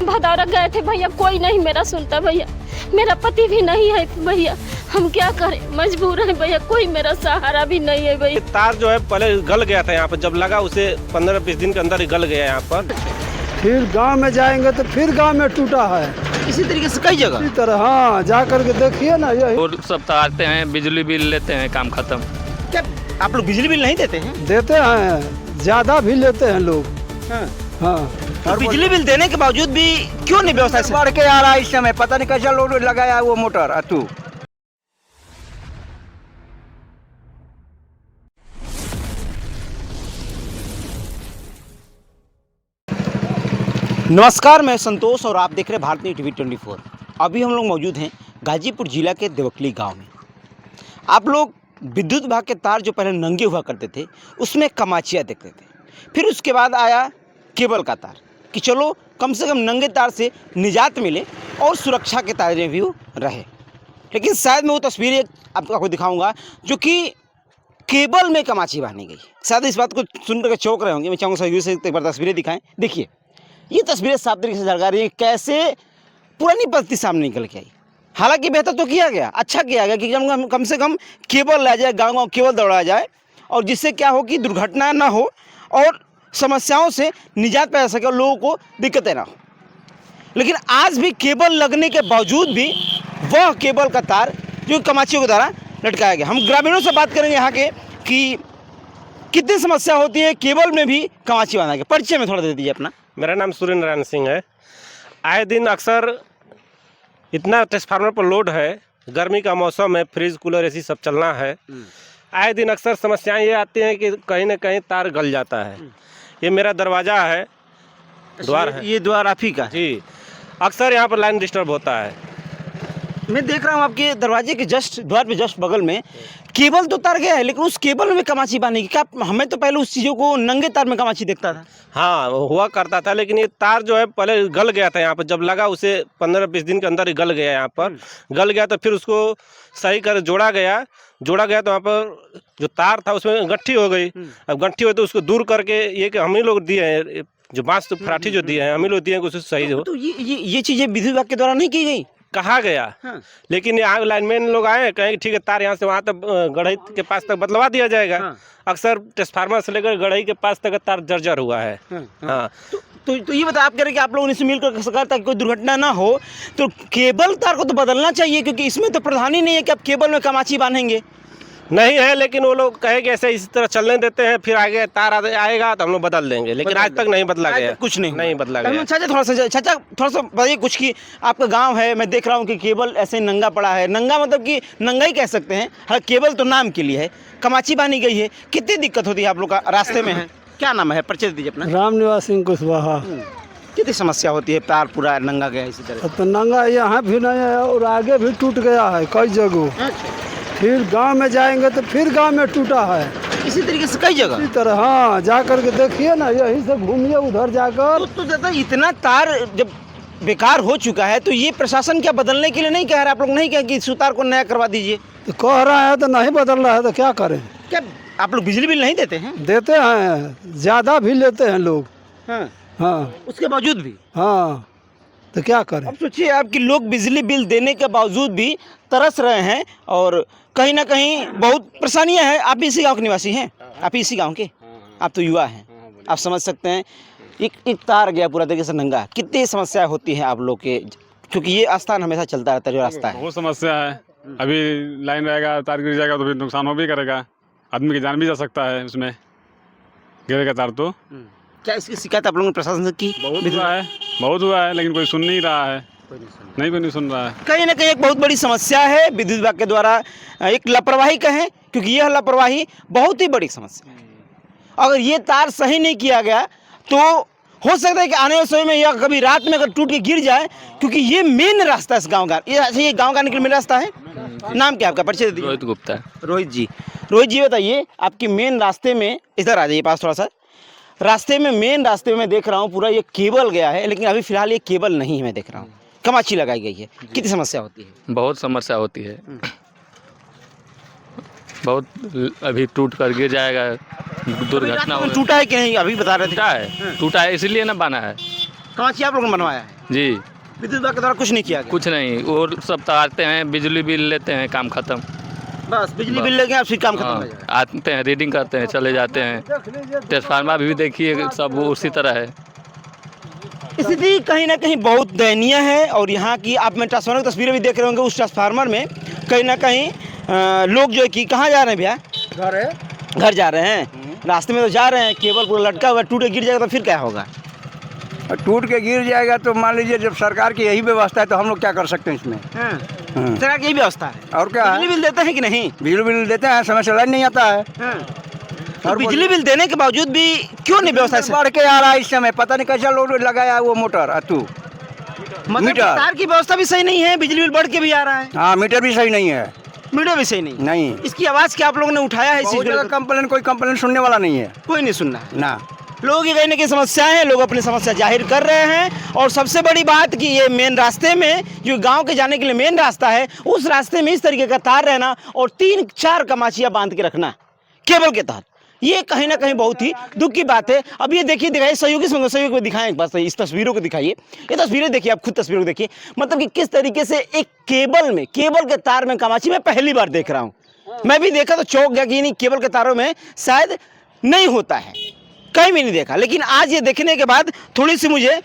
भदौरा गए थे भैया, कोई नहीं मेरा सुनता भैया, मेरा पति भी नहीं है भैया, हम क्या करें, मजबूर हैं भैया, कोई मेरा सहारा भी नहीं है भैया। तार जो है पहले गल गया था यहाँ पर, जब लगा उसे 15-20 दिन के अंदर ही गल गया यहाँ पर। फिर गांव में जाएंगे तो फिर गांव में टूटा है इसी तरीके से कई जगह। इसी तरह हाँ, जा करके देखिए ना, यही और सब तो आते हैं, बिजली बिल लेते हैं, काम खत्म। क्या आप लोग बिजली बिल नहीं देते हैं? देते हैं, ज्यादा भी लेते हैं लोग। हाँ और बिजली बिल देने के बावजूद भी क्यों नहीं व्यवस्था बढ़ के आ रहा है इस समय? पता नहीं कैसा लोड लगाया है वो मोटर अतु। नमस्कार, मैं संतोष और आप देख रहे हैं भारतीय टीवी 24। अभी हम लोग मौजूद हैं गाजीपुर जिला के देवकली गांव में। आप लोग विद्युत विभाग के तार जो पहले नंगे हुआ करते थे उसमें कमाचिया देखते थे, फिर उसके बाद आया केबल का तार कि चलो कम से कम नंगे तार से निजात मिले और सुरक्षा के दायरे में भी रहे। लेकिन शायद मैं वो तस्वीरें आपको दिखाऊंगा जो कि केबल में कमाची बांधी गई। शायद इस बात को सुन कर चौंक रहे होंगे। मैं चाहूँगा सहयोगी से एक बार तस्वीरें दिखाएं। देखिए, ये तस्वीरें साफ तरीके से झलका रही है कैसे पुरानी पद्धति सामने निकल के आई। हालांकि बेहतर तो किया गया, अच्छा किया गया कि कम से कम केबल ला जाए, गाँव केबल दौड़ाया जाए, और जिससे क्या हो कि दुर्घटना ना हो और समस्याओं से निजात पा सके और लोगों को दिक्कतें ना हो। लेकिन आज भी केबल लगने के बावजूद भी वह केबल का तार जो कमाचियों के द्वारा लटकाया गया। हम ग्रामीणों से बात करेंगे यहाँ के कि कितनी समस्या होती है केबल में भी कमाची बांधा गया। परिचय में थोड़ा दे दीजिए अपना। मेरा नाम सूर्य नारायण सिंह है। आए दिन अक्सर इतना ट्रांसफार्मर पर लोड है, गर्मी का मौसम है, फ्रिज कूलर एसी सब चलना है। आए दिन अक्सर समस्याएं ये आती हैं कि कहीं ना कहीं तार गल जाता है। ये मेरा दरवाज़ा है, द्वार है, ये द्वार आप ही का? जी। अक्सर यहाँ पर लाइन डिस्टर्ब होता है। मैं देख रहा हूँ आपके दरवाजे के जस्ट द्वार पे जस्ट बगल में केबल तो तार गया है, लेकिन उस केबल में कमाची बांधने की क्या? हमें तो पहले उस चीज़ों को नंगे तार में कमाची देखता था। हाँ, हुआ करता था, लेकिन ये तार जो है पहले गल गया था यहाँ पर, जब लगा उसे 15-20 दिन के अंदर ही गल गया यहाँ पर। गल गया तो फिर उसको सही कर जोड़ा गया तो वहाँ पर जो तार था उसमें गट्ठी हो गई। अब गट्ठी हो तो उसको दूर करके ये कि हम ही लोग दिए हैं, जो बांस तो फराठी जो दिए हैं हम ही लोग दिए हैं कि उससे सही हो। तो ये चीज़ें विद्युत विभाग के द्वारा नहीं की गई? कहा गया। हाँ। लेकिन यहाँ लाइनमैन लोग आए, कहें कि ठीक है तार यहाँ से वहाँ तक गढ़ई के पास तक बदलवा दिया जाएगा। हाँ। अक्सर ट्रांसफार्मर से लेकर गढ़ई के पास तक तार जर्जर हुआ है। हाँ। हाँ। तो ये बता, आप कह रहे हैं कि आप लोगों ने इसे मिलकर सका ताकि कोई दुर्घटना ना हो, तो केबल तार को तो बदलना चाहिए, क्योंकि इसमें तो प्रधान ही नहीं है कि आप केबल में कमाची बांधेंगे। नहीं है, लेकिन वो लोग कहे कि ऐसे इसी तरह चलने देते हैं, फिर आगे तार आएगा तो हम लोग बदल देंगे, लेकिन आज तक नहीं बदला गया। कुछ नहीं बदला गया। चाचा थोड़ा सा बताइए कुछ कि आपका गांव है, मैं देख रहा हूँ कि केबल ऐसे नंगा पड़ा है। नंगा मतलब कि नंगा ही कह सकते हैं, हाँ, केबल तो नाम के लिए है, कमाची बांधी गई है। कितनी दिक्कत होती है आप लोग का रास्ते में है? क्या नाम है, परिचय दीजिए अपना। राम निवास सिंह कुशवाहा। कितनी समस्या होती है? तार पूरा नंगा गया इसी तरह? तो नंगा यहाँ भी नहीं है और आगे भी टूट गया है कई जगह। फिर गांव में जाएंगे तो फिर गांव में टूटा है इसी तरीके से कई जगह। इसी तरह हाँ, जा करके देखिए ना, यही से घूमिए उधर जाकर। तो दादा इतना तार जब बेकार हो चुका है तो ये प्रशासन क्या बदलने के लिए नहीं कह रहा? आप लोग नहीं कह कि इस तार को नया करवा दीजिए? तो कह रहा है तो नहीं बदल रहा है तो क्या करें? क्या आप लोग बिजली बिल नहीं देते हैं? देते हैं, ज्यादा भी लेते हैं लोग। हाँ। हाँ, उसके बावजूद भी? हाँ, तो क्या करें? अब सोचिए आप कि लोग बिजली बिल देने के बावजूद भी तरस रहे हैं और कहीं ना कहीं बहुत परेशानियां हैं। आप भी इसी गांव के निवासी हैं? आप इसी गांव के? आप तो युवा हैं, आप समझ सकते हैं। एक तार गया पूरा तरीके से नंगा, कितनी समस्या होती है आप लोग के, क्योंकि ये स्थान हमेशा चलता रहता है जो रास्ता है। बहुत समस्या है। अभी लाइन रहेगा, तार गिर जाएगा तो फिर नुकसान हो भी करेगा, आदमी की जान भी जा सकता है उसमें गिरेगा तार तो। क्या इसकी शिकायत आप लोगों ने प्रशासन से की? बहुत हुआ है, लेकिन कोई सुन नहीं रहा है। कोई नहीं सुन रहा है। कहीं ना कहीं एक बहुत बड़ी समस्या है विद्युत विभाग के द्वारा, एक लापरवाही कहें, क्योंकि यह लापरवाही बहुत ही बड़ी समस्या है। अगर ये तार सही नहीं किया गया तो हो सकता है कि आने वाले समय में या कभी रात में अगर टूट के गिर जाए, क्योंकि ये मेन रास्ता है इस गाँव का। ये गाँव का निकल मेन रास्ता है। नाम क्या आपका, परिचय दीजिए। रोहित गुप्ता। रोहित जी बताइए, आपके मेन रास्ते में, इधर आ जाइए पास थोड़ा सा, रास्ते में मेन रास्ते में देख रहा हूँ पूरा ये केबल गया है, लेकिन अभी फिलहाल ये केबल नहीं है, मैं देख रहा हूँ कमाची लगाई गई है। कितनी समस्या होती है? बहुत समस्या होती है, बहुत। अभी टूट कर गिर जाएगा, दुर्घटना हो। टूटा है कि नहीं? अभी बता रहे थे टूटा है, टूटा है, इसीलिए ना बना है। कमाची आप लोगों ने बनवाया है? जी। विद्युत विभाग के द्वारा कुछ नहीं किया गया? कुछ नहीं, वो सब तारते हैं, बिजली बिल लेते हैं, काम खत्म। बस बिजली बिल लेके आप फिर काम खत्म हो हाँ, जाएगा। आते हैं, रीडिंग करते हैं, चले जाते हैं। ट्रांसफार्मर भी देखिए, सब उसी तरह है। स्थिति कहीं ना कहीं बहुत दयनीय है। और यहाँ की आप में ट्रांसफार्मर की तस्वीरें भी देख रहे होंगे। उस ट्रांसफार्मर में कहीं ना कहीं लोग जो है कि कहाँ जा रहे हैं भैया? घर जा रहे हैं। रास्ते में तो जा रहे हैं, केबल पूरा लटका हुआ, टूट के गिर जाएगा तो फिर क्या होगा? टूट के गिर जाएगा तो मान लीजिए जब सरकार की यही व्यवस्था है तो हम लोग क्या कर सकते हैं इसमें। सरकार की यही व्यवस्था है। और क्या है? बिजली बिल देते हैं कि नहीं? बिजली बिल देते हैं, समय से लाइन नहीं आता है। और बिजली बिल देने के बावजूद भी क्यों नहीं व्यवस्था है? बढ़ के आ रहा है इस समय, पता नहीं कैसा लोड लगाया है वो मोटर तू। मतलब मीटर। सरकार की व्यवस्था भी सही नहीं है, बिजली बिल बढ़ के भी आ रहा है, हाँ, मीटर भी सही नहीं है। मीटर भी सही नहीं। नहीं, इसकी आवाज़ क्या आप लोगों ने उठाया है? इस चीज़ बहुत को जगह लेकर? कंप्लेन, कोई कंप्लेन सुनने वाला नहीं है कोई नहीं सुनना है। ना। लोगों की कहीं ना कहीं समस्याएं हैं, लोग अपनी समस्या जाहिर कर रहे हैं। और सबसे बड़ी बात कि ये मेन रास्ते में, जो गांव के जाने के लिए मेन रास्ता है, उस रास्ते में इस तरीके का तार रहना और 3-4 कमाचियाँ बांध के रखना केबल के तार, ये कहीं ना कहीं बहुत ही दुख की बात है। अब ये देखिए, दिखाइए सहयोगी में दिखाएं एक बार, इस तस्वीरों को दिखाइए। ये तस्वीरें देखिए, आप खुद तस्वीरों को देखिए, मतलब कि किस तरीके से एक केबल के तार में कमाची मैं पहली बार देख रहा हूँ। मैं भी देखा तो चौंक गया कि नहीं, केबल के तारों में शायद नहीं होता है, कहीं भी नहीं देखा। लेकिन आज ये देखने के बाद थोड़ी सी मुझे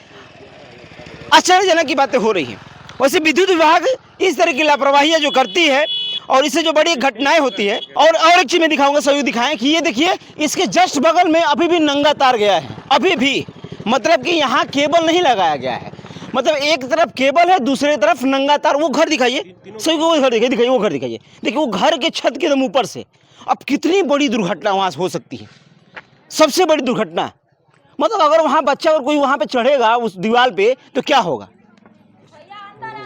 आश्चर्यजनक की बातें हो रही हैं। वैसे विद्युत विभाग इस तरह की लापरवाहियाँ जो करती है और इससे जो बड़ी घटनाएं होती है। और एक चीज़ मैं दिखाऊंगा, सहयोग दिखाएं कि ये देखिए, इसके जस्ट बगल में अभी भी नंगा तार गया है, अभी भी। मतलब कि यहाँ केबल नहीं लगाया गया है, मतलब एक तरफ केबल है, दूसरी तरफ नंगा तार। वो घर दिखाइए सहयोग, वो घर दिखाइए, वो घर दिखाइए। देखिए वो घर के छत के एकदम ऊपर से। अब कितनी बड़ी दुर्घटना वहाँ हो सकती है, सबसे बड़ी दुर्घटना। मतलब अगर वहाँ बच्चा और कोई वहाँ पे चढ़ेगा उस दीवार पे तो क्या होगा?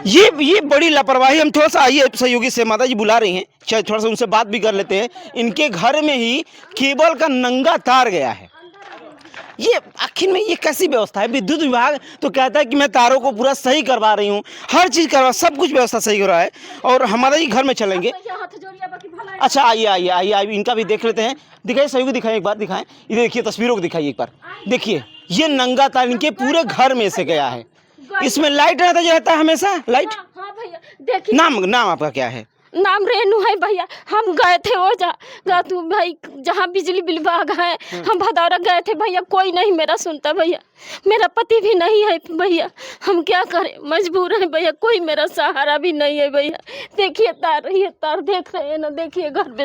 ये बड़ी लापरवाही। हम थोड़ा सा आइए, सहयोगी से माता जी बुला रही हैं, चाहे थोड़ा सा उनसे बात भी कर लेते हैं। इनके घर में ही केबल का नंगा तार गया है। ये आखिर में ये कैसी व्यवस्था है? विद्युत विभाग तो कहता है कि मैं तारों को पूरा सही करवा रही हूँ, हर चीज़ करवा, सब कुछ व्यवस्था सही हो रहा है। और हमारा ही घर में चलेंगे। अच्छा आइए, इनका भी देख लेते हैं। दिखाइए सहयोगी, दिखाइए एक बार, दिखाएं। ये देखिए तस्वीरों को दिखाइए एक बार। देखिए ये नंगा तार इनके पूरे घर में से गया है। इसमें लाइट रहता है हमेशा, लाइट। हाँ भैया देखिए। नाम आपका क्या है? नाम रेनू है भैया। हम गए थे वो तू भाई जहाँ बिजली विभाग है, हम भदौरा गए थे भैया, कोई नहीं मेरा सुनता भैया। मेरा पति भी नहीं है भैया, हम क्या करें, मजबूर है भैया, कोई मेरा सहारा भी नहीं है भैया। देखिए तार, ये तार देख रहे हैं ना, देखिए घर में